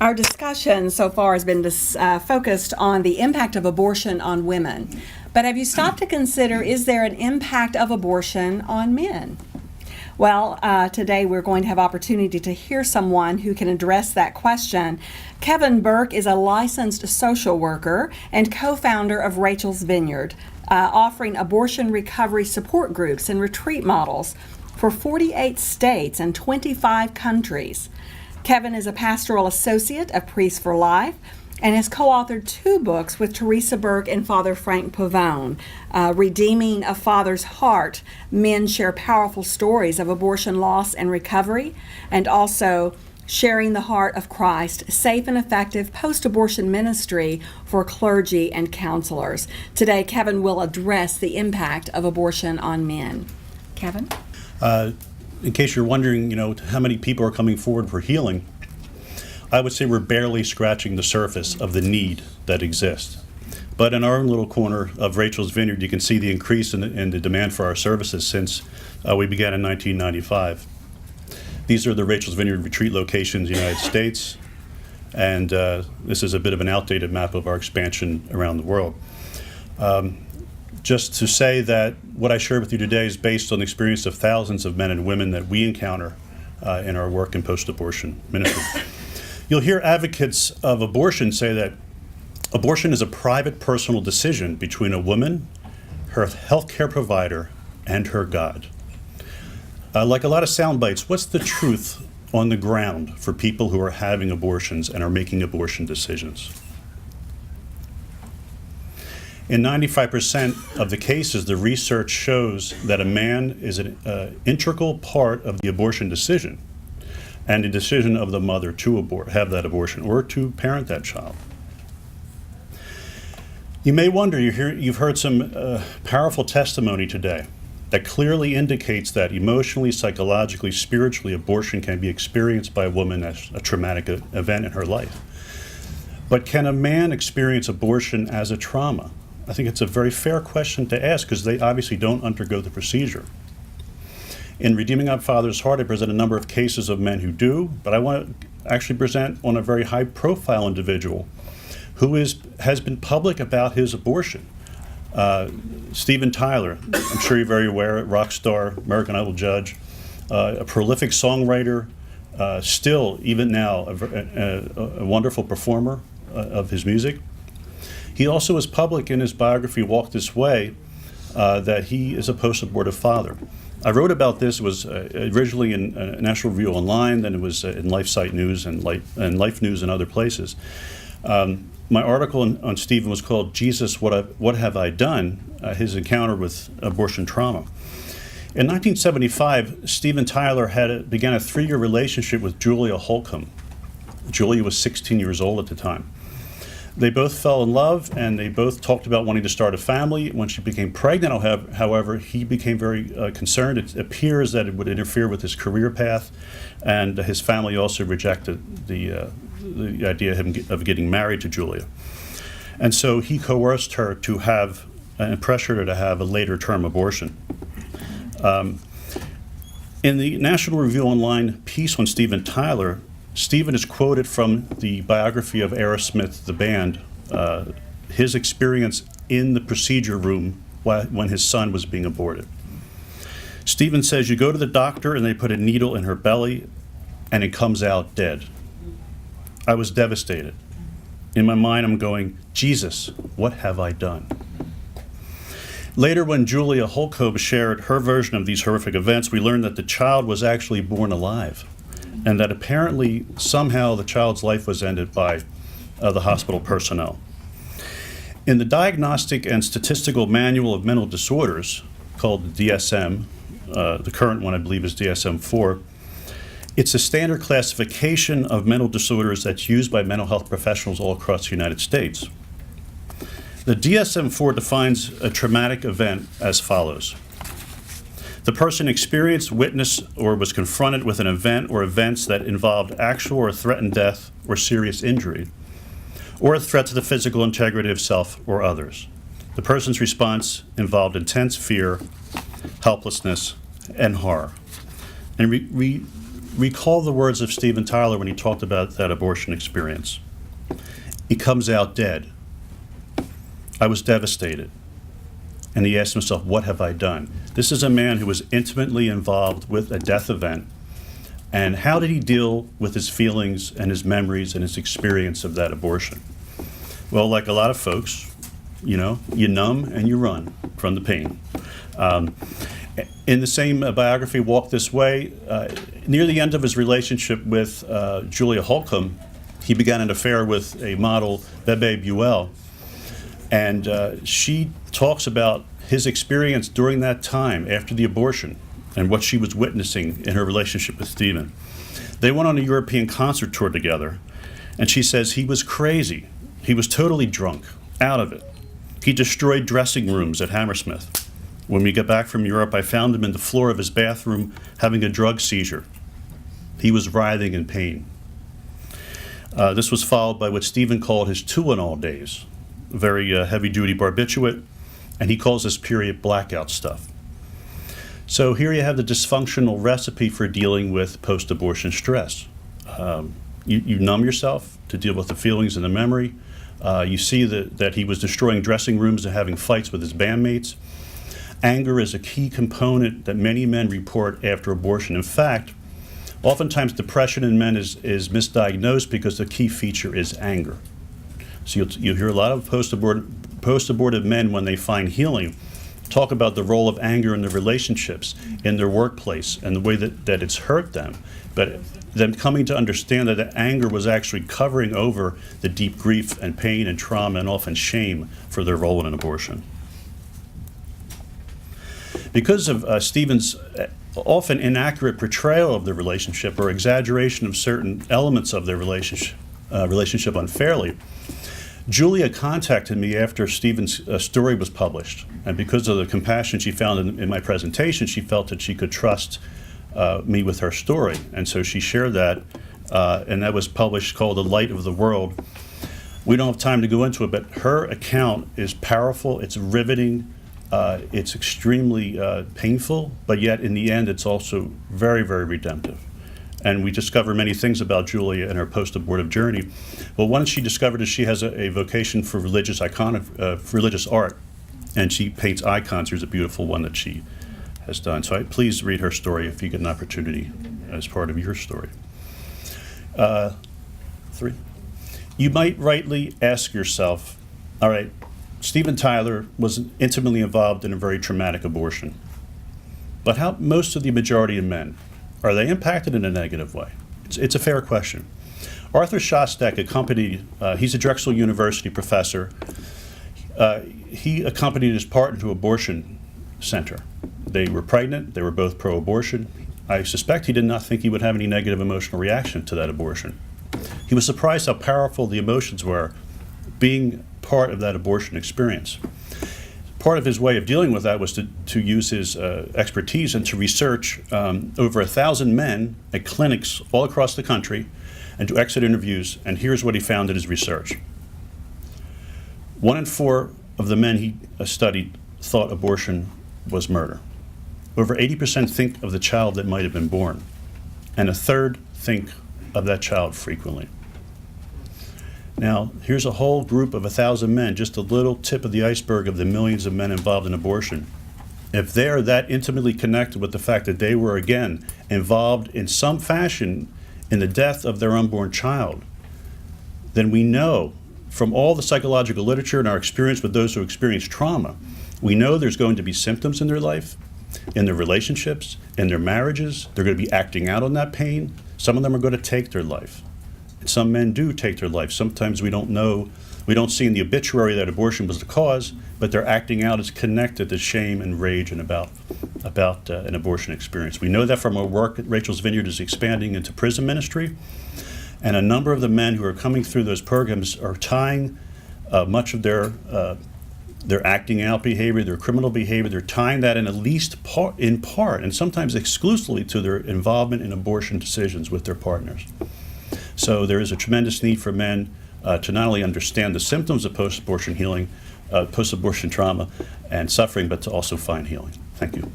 Our discussion so far has been focused on the impact of abortion on women. But have you stopped to consider, is there an impact of abortion on men? Well, today we're going to have opportunity to hear someone who can address that question. Kevin Burke is a licensed social worker and co-founder of Rachael's Vineyard, offering abortion recovery support groups and retreat models for 48 states and 25 countries. Kevin is a pastoral associate of Priests for Life and has co-authored 2 books with Teresa Burke and Father Frank Pavone, Redeeming a Father's Heart. Men share powerful stories of abortion loss and recovery, and also Sharing the Heart of Christ, Safe and Effective Post-Abortion Ministry for Clergy and Counselors. Today, Kevin will address the impact of abortion on men. Kevin? In case you're wondering, how many people are coming forward for healing, I would say we're barely scratching the surface of the need that exists. But in our own little corner of Rachael's Vineyard, you can see the increase in the demand for our services since we began in 1995. These are the Rachael's Vineyard retreat locations in the United States, and this is a bit of an outdated map of our expansion around the world. Just to say that what I share with you today is based on the experience of thousands of men and women that we encounter in our work in post-abortion ministry. You'll hear advocates of abortion say that abortion is a private, personal decision between a woman, her healthcare provider, and her God. Like a lot of sound bites, what's the truth on the ground for people who are having abortions and are making abortion decisions? In 95% of the cases, the research shows that a man is an integral part of the abortion decision and the decision of the mother to have that abortion or to parent that child. You may wonder, you've heard some powerful testimony today that clearly indicates that emotionally, psychologically, spiritually, abortion can be experienced by a woman as a traumatic event in her life. But can a man experience abortion as a trauma? I think it's a very fair question to ask because they obviously don't undergo the procedure. In Redeeming a Father's Heart, I present a number of cases of men who do, but I want to actually present on a very high-profile individual who has been public about his abortion. Steven Tyler, I'm sure you're very aware, rock star, American Idol judge, a prolific songwriter, still, even now, a wonderful performer of his music. He also is public in his biography, Walk This Way, that he is a post-abortive father. I wrote about this. It was originally in National Review Online, then it was in LifeSite News and Life News and other places. My article on Stephen was called Jesus, What Have I Done? His encounter with abortion trauma. In 1975, Steven Tyler began a 3-year relationship with Julia Holcomb. Julia was 16 years old at the time. They both fell in love, and they both talked about wanting to start a family. When she became pregnant, however, he became very concerned. It appears that it would interfere with his career path, and his family also rejected the idea of getting married to Julia. And so he coerced her to have, and pressured her to have a later-term abortion. In the National Review Online piece on Steven Tyler, Stephen is quoted from the biography of Aerosmith, the band, his experience in the procedure room when his son was being aborted. Stephen says, you go to the doctor and they put a needle in her belly and it comes out dead. I was devastated. In my mind, I'm going, Jesus, what have I done? Later, when Julia Holcomb shared her version of these horrific events, we learned that the child was actually born alive, and that apparently somehow the child's life was ended by the hospital personnel. In the Diagnostic and Statistical Manual of Mental Disorders, called the DSM, the current one I believe is DSM-4, it's a standard classification of mental disorders that's used by mental health professionals all across the United States. The DSM-4 defines a traumatic event as follows. The person experienced, witnessed, or was confronted with an event or events that involved actual or threatened death or serious injury, or a threat to the physical integrity of self or others. The person's response involved intense fear, helplessness, and horror. And recall the words of Stephen Tyler when he talked about that abortion experience. He comes out dead. I was devastated. And he asked himself, what have I done? This is a man who was intimately involved with a death event. And how did he deal with his feelings and his memories and his experience of that abortion? Well, like a lot of folks, you numb and you run from the pain. In the same biography, Walk This Way, near the end of his relationship with Julia Holcomb, he began an affair with a model, Bebe Buell. And she talks about his experience during that time after the abortion and what she was witnessing in her relationship with Stephen. They went on a European concert tour together, and she says he was crazy. He was totally drunk, out of it. He destroyed dressing rooms at Hammersmith. When we got back from Europe, I found him in the floor of his bathroom having a drug seizure. He was writhing in pain. This was followed by what Stephen called his two-and-all days, a very heavy-duty barbiturate, and he calls this period blackout stuff. So here you have the dysfunctional recipe for dealing with post-abortion stress. You numb yourself to deal with the feelings and the memory. You see that he was destroying dressing rooms and having fights with his bandmates. Anger is a key component that many men report after abortion. In fact, oftentimes depression in men is misdiagnosed because the key feature is anger. So you'll hear a lot of post-abortive men, when they find healing, talk about the role of anger in their relationships, in their workplace, and the way that it's hurt them. But them coming to understand that anger was actually covering over the deep grief and pain and trauma and often shame for their role in an abortion. Because of Stephen's often inaccurate portrayal of the relationship or exaggeration of certain elements of their relationship unfairly, Julia contacted me after Stephen's story was published. And because of the compassion she found in my presentation, she felt that she could trust me with her story. And so she shared that, and that was published, called The Light of the World. We don't have time to go into it, but her account is powerful, it's riveting, it's extremely painful, but yet in the end it's also very, very redemptive. And we discover many things about Julia in her post-abortive journey. Well, one she discovered is she has a vocation for religious art, and she paints icons. Here's a beautiful one that she has done. So please read her story if you get an opportunity as part of your story. 3. You might rightly ask yourself, all right, Stephen Tyler was intimately involved in a very traumatic abortion, but how most of the majority of men, are they impacted in a negative way? It's a fair question. Arthur Shostak accompanied, he's a Drexel University professor. He accompanied his partner to an abortion center. They were pregnant, they were both pro-abortion. I suspect he did not think he would have any negative emotional reaction to that abortion. He was surprised how powerful the emotions were being part of that abortion experience. Part of his way of dealing with that was to use his expertise and to research over 1,000 men at clinics all across the country and do exit interviews, and here's what he found in his research. 1 in 4 of the men he studied thought abortion was murder. Over 80% think of the child that might have been born, and a third think of that child frequently. Now, here's a whole group of 1,000 men, just a little tip of the iceberg of the millions of men involved in abortion. If they're that intimately connected with the fact that they were, again, involved in some fashion in the death of their unborn child, then we know from all the psychological literature and our experience with those who experience trauma, we know there's going to be symptoms in their life, in their relationships, in their marriages. They're going to be acting out on that pain. Some of them are going to take their life. Some men do take their life. Sometimes we don't know, we don't see in the obituary that abortion was the cause, but their acting out is connected to shame and rage and about an abortion experience. We know that from our work at Rachael's Vineyard is expanding into prison ministry, and a number of the men who are coming through those programs are tying much of their acting out behavior, their criminal behavior, they're tying that in part, and sometimes exclusively, to their involvement in abortion decisions with their partners. So there is a tremendous need for men to not only understand the symptoms of post-abortion healing, post-abortion trauma and suffering, but to also find healing. Thank you.